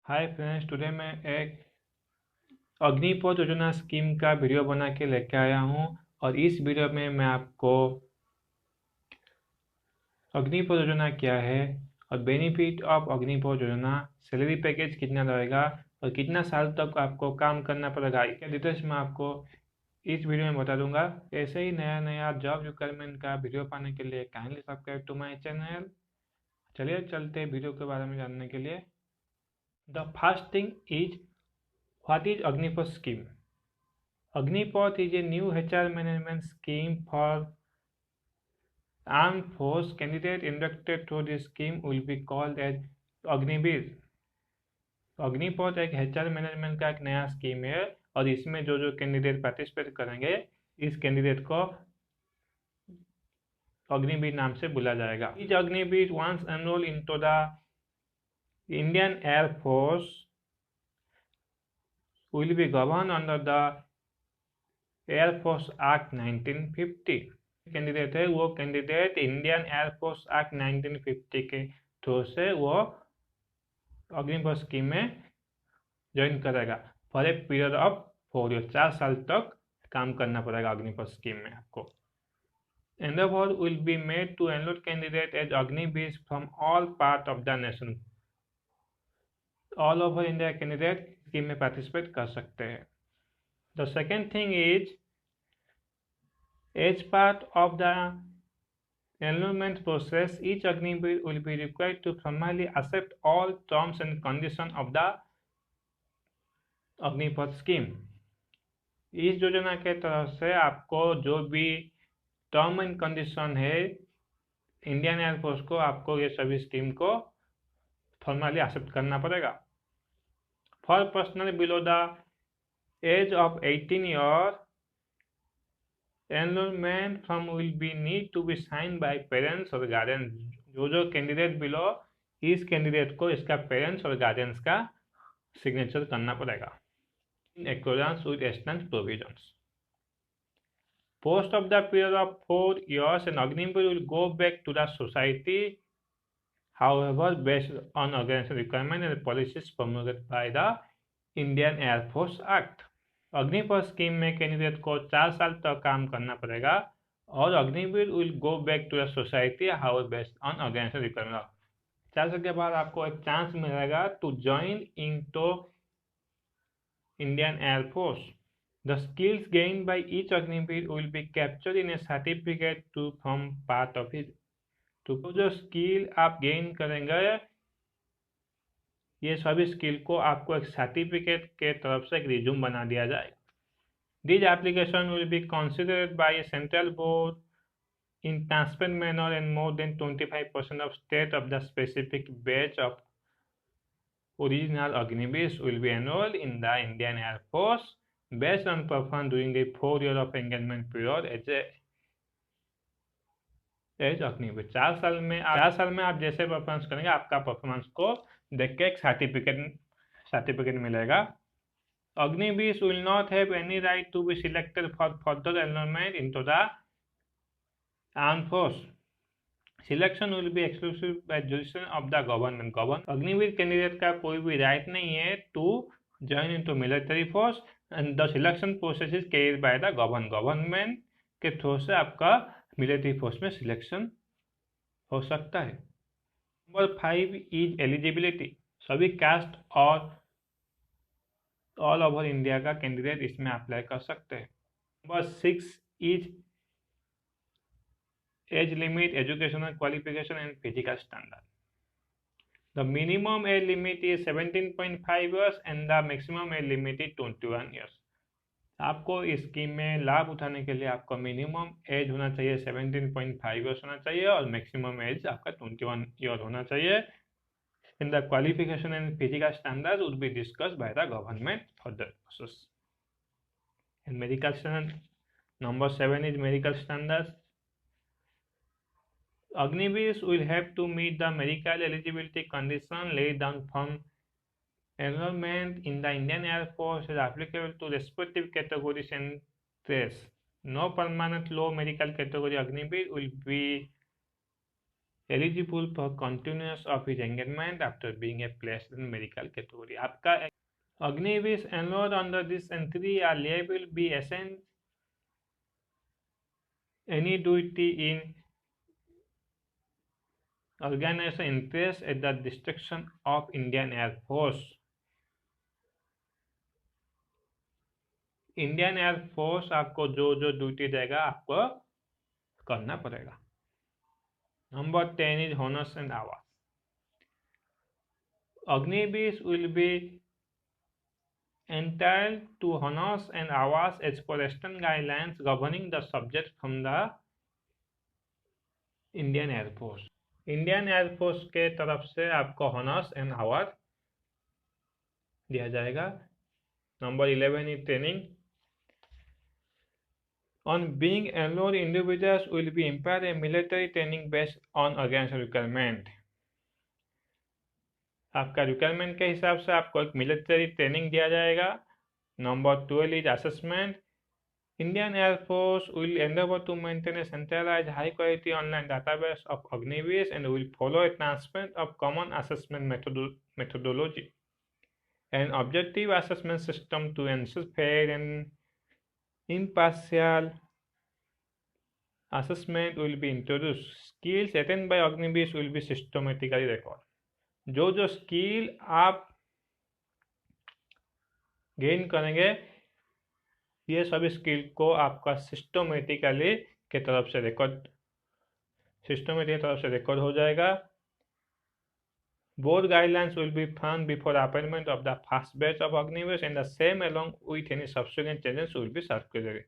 Hi friends, today मैं एक अग्निपथ योजना स्कीम का वीडियो बना के लेके आया हूँ। और इस वीडियो में मैं आपको अग्निपथ योजना क्या है और बेनिफिट ऑफ अग्निपथ योजना, सैलरी पैकेज कितना रहेगा और कितना साल तक आपको काम करना पड़ेगा, क्या डिटेल्स मैं आपको इस वीडियो में बता दूंगा। ऐसे ही नया नया जॉब रिक्वायरमेंट का वीडियो पाने के लिए kindly subscribe to my channel. चलिए चलते हैं वीडियो के बारे में जानने के लिए। The first thing is, what is Agnipath scheme? Agnipath is a new HR management scheme for armed force. Candidate inducted through this scheme will be called as Agniveer. Agnipath एक HR मैनेजमेंट का एक नया स्कीम है और इसमें जो जो कैंडिडेट पार्टिसिपेट करेंगे इस कैंडिडेट को अग्निवीर नाम से बुला जाएगा। Is Agniveer once enroll into the Indian air force will be governed under the air force act 1950। Candidate है वो कैंडिडेट इंडियन एयरफोर्स एक्ट 1950 के थ्रू से वो अग्निपथ स्कीम में ज्वाइन करेगा for a period of 4 year. 4 साल तक काम करना पड़ेगा अग्निपथ स्कीम में आपको। Endeavour will be made to enroll candidate as Agniveer from all part of the nation. All over India candidate scheme में पार्टिसिपेट कर सकते हैं। The second thing is, as part of the enrollment process, each Agniveer will be required to formally accept all terms and conditions of the Agnipath scheme. इस योजना के तरफ से आपको जो भी टर्म एंड कंडीशन है इंडियन एयरफोर्स को, आपको ये सभी स्कीम को फॉर्मली एक्सेप्ट करना पड़ेगा। For personal below the age of 18 year, enrolment form will be need to be sign by parents और गार्जियन। जो कैंडिडेट बिलो, इस कैंडिडेट को इसका पेरेंट्स और गार्जियंस का सिग्नेचर करना पड़ेगा in accordance with extant provisions. Post of the period of 4 years an Agniveer will go back to the society, however based on organization requirement and policies promulgated by the Indian Air Force Act। Agnipath scheme में candidate को 4 साल तक काम करना पड़ेगा और Agniveer will go back to the society how based on organization requirement. 4 साल के बाद आपको एक चांस मिलेगा to join into Indian air force. The skills gained by each Agniveer will be captured in a certificate to from part of his. तो जो skill आप gain करेंगे ये सभी स्किल को आपको एक सर्टिफिकेट के तरफ से एक रिज्यूम बना दिया जाएगा। This application will be considered bye A central board in transparent manner and more than 25% of state of the specific batch of original Agniveers will be enrolled in the Indian Air Force based on performance during the 4 year of engagement period as Agniveer. 4 साल में आप जैसे performance करेंगे आपका performance को देख के एक सर्टिफिकेट मिलेगा। Agniveer will not have any right to be selected for further enrolment into the armed force. Selection will be exclusive by jurisdiction of the government. Agniveer candidate का कोई भी राइट नहीं है to join into military force and the selection process is carried by the government के through से आपका military force में selection हो सकता है। Number 5 is eligibility. सभी कास्ट और ऑल ओवर इंडिया का कैंडिडेट इसमें अप्लाई कर सकते हैं। Number 6 is age limit, educational qualification and physical standard. The minimum age limit is 17.5 years and the maximum age limit is 21 years। आपको इस scheme में लाभ उठाने के लिए आपका मिनिमम एज होना चाहिए 17.5 years होना चाहिए और मैक्सिमम एज आपका 21 year होना चाहिए। In the qualification and physical standard would be discussed bye the government further process. And medical standard, number 7 is medical standards. Agniveers will have to meet the medical eligibility condition laid down from enrollment in the Indian Air Force is applicable to respective categories and trades. No permanent low medical category Agniveer will be eligible for continuance of his engagement after being placed in medical category. आपका Agnivesh enrolled under this entry are liable to be assigned any duty in organization interest at the destruction of Indian Air Force. Indian air force आपको जो जो duty देगा आपको करना पड़ेगा. Number 10 is honors and awards. Agnivesh will be entitled to honors and awards as per Western guidelines governing the subject from the Indian air force. Indian air force के तरफ से आपको honors and award दिया जाएगा. Number 11 is training. On being enrolled, individuals will be imparted a military training based on organizational requirement. आपका requirement के हिसाब से आपको एक मिलिट्री ट्रेनिंग दिया जाएगा. Number 12 is assessment. Indian air force will endeavor to maintain a centralized high quality online database of Agnivesh and will follow a transparent of common assessment methodology and objective assessment system to ensure fair and impartial assessment will be introduced. Skills attained by Agnivesh will be systematically recorded. जो जो skill आप gain करेंगे ये सभी skill को आपका systematically के तरफ से रिकॉर्ड हो जाएगा. Both guidelines will be found before appointment of the first batch of Agnivesh and the same along with any subsequent changes will be circulated.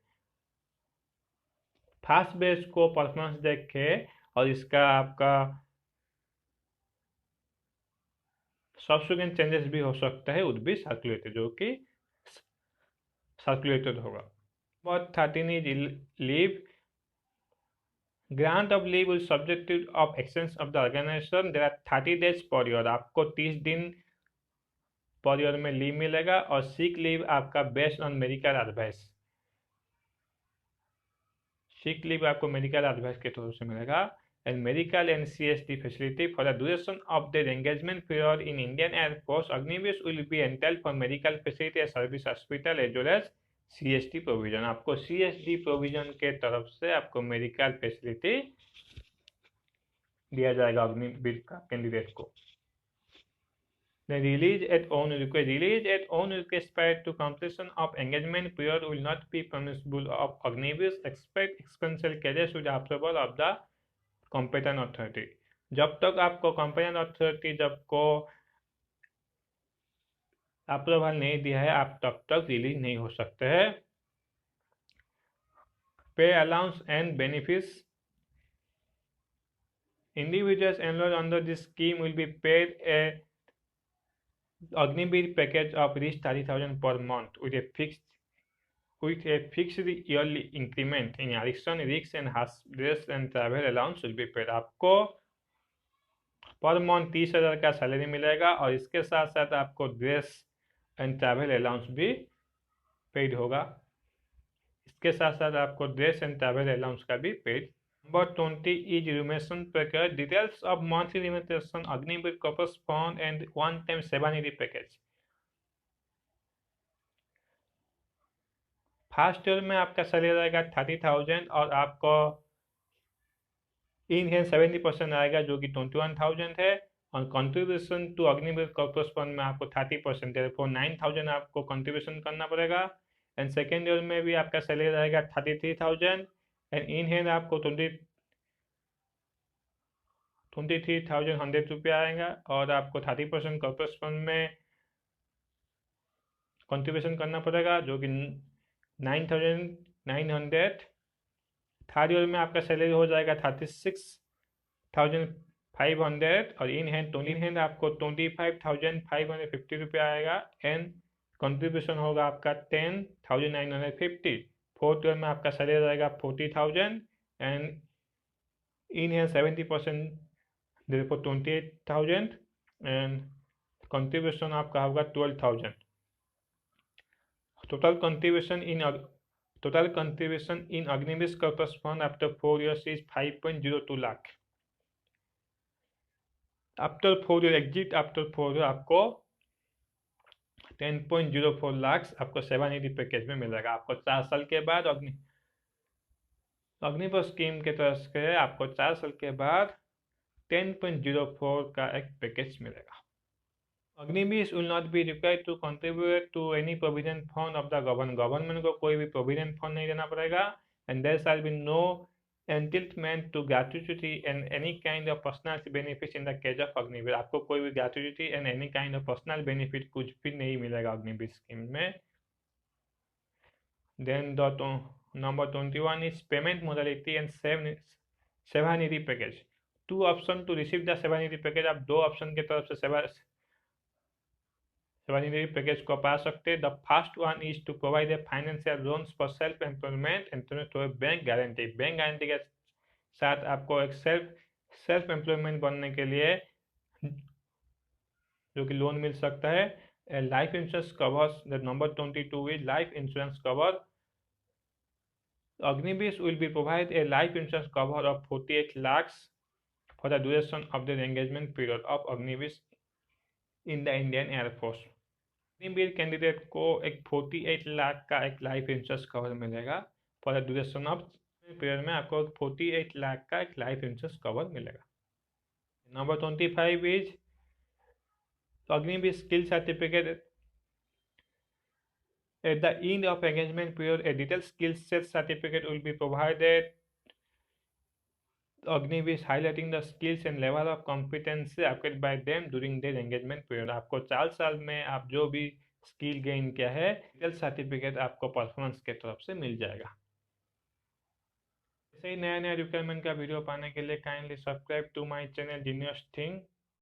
First batch को परफॉर्मेंस देख के और इसका आपका सबसिक्वेंट चेंजेस भी हो सकता है वुड बी सर्कुलेटेड जो कि सर्कुलेटेड होगा. But 13 is leave. Grant of leave will subject of actions of the organization. There are 30 days per year. आपको 30 दिन पर ईयर में लीव मिलेगा और सिक लीव आपका based on medical advice. Sick leave आपको मेडिकल एडवाइस के through से मिलेगा. And medical and CST facility for the duration of their engagement period in Indian Air Force, Agnivesh will be entitled for medical facility as service hospital as well as CST provision. आपको CST provision के तरफ से आपको medical facility दिया जाएगा अग्निवीर का candidate को. The release at own request prior to completion of engagement period will not be permissible of Agnivesh except essential cases with approval of the competent authority. जब तक आपको कॉम्पिटेंट अथॉरिटी जब को approval नहीं दिया है आप तब तक रिलीज नहीं हो सकते हैं. पे allowance and benefits. Individuals enrolled under this scheme will be paid A Agniveer package of reach 30,000 per month with a fixed yearly increment. In addition, rigs and dress and travel allowance will be paid. आपको per month 30,000 का salary मिलेगा और इसके साथ साथ आपको dress and travel allowance भी paid होगा. इसके साथ साथ आपको ड्रेस एंड ट्रैवल अलाउंस का भी paid. Number 20 is remuneration package. Details of monthly remuneration Agniveer corpus fund and one time Sevanidhi package. First year में आपका सैलरी रहेगा 30,000 और आपको इन हैंड 70% आएगा जो कि 21,000 है और contribution to Agniveer corpus fund में आपको 30% है. 9,000 आपको कंट्रीब्यूशन करना पड़ेगा. एंड सेकेंड ईयर में भी आपका सैलरी रहेगा 33,000 एंड इन हैंड आपको 23,100 रुपया आएगा और आपको 30% कॉर्पस फंड में कंट्रीब्यूशन करना पड़ेगा जो कि 9,900. थर्ड ईयर में आपका सैलरी हो जाएगा 36,500 और इन हैंड आपको 25,550 रुपया आएगा एंड कंट्रीब्यूशन होगा आपका 10,950. फोर्थ ईयर में आपका सैलरी रहेगा 40,000 and in hand 70% therefore 28,000 and contribution आपका होगा 12,000. Total contribution in Agnivesh Corpus Fund after 4 years is 5.02 lakh. After 4 year exit after 4 year आपको 10.04 लाख आपको सेवानिधि पैकेज में मिलेगा। आपको 4 साल के बाद अग्निपथ स्कीम के तरफ से आपको 4 साल के बाद 10.04 का एक पैकेज मिलेगा। Agniveer will not be required to contribute to any provident fund of the government को कोई भी प्रोविडेंट फंड नहीं देना पड़ेगा। And there shall be no entitlement to gratuity and any kind of personal benefit in the case of Agniveer. आपको कोई भी gratuity and any kind of personal benefit कुछ भी नहीं मिलेगा अग्निवीर स्कीम में। Then the number 21 is payment modality and सेवानिधि package. 2 option to receive the Sevanidhi package. आप 2 option के तरफ से सेवानिधि पैकेज को पा सकते हैं। The first one is to provide a financial loans for self employment and bank guarantee. Bank guarantee के साथ आपको एक सेल्फ एम्प्लॉयमेंट बनने के लिए जो कि लोन मिल सकता है। Life insurance covers the number 22 is life insurance cover. Agniveer will be provide a life insurance cover of 48 lakhs for the duration of the engagement period of Agniveer in the Indian Air Force। Agniveer candidate को एक 48 लाख का एक life insurance cover मिलेगा। For the duration of period में आपको 48 लाख का एक life insurance cover मिलेगा। Number 25 is Agniveer skill certificate. At the end of engagement period, a detailed skill set certificate will be provided. Agniveer highlighting the skills and level of competency acquired by them during their engagement period। आपको 4 साल में आप जो भी skill gain किया है detail certificate आपको performance के तरफ से मिल जाएगा। ऐसे ही नया रिक्वायरमेंट का वीडियो पाने के लिए kindly subscribe to my channel genius thing.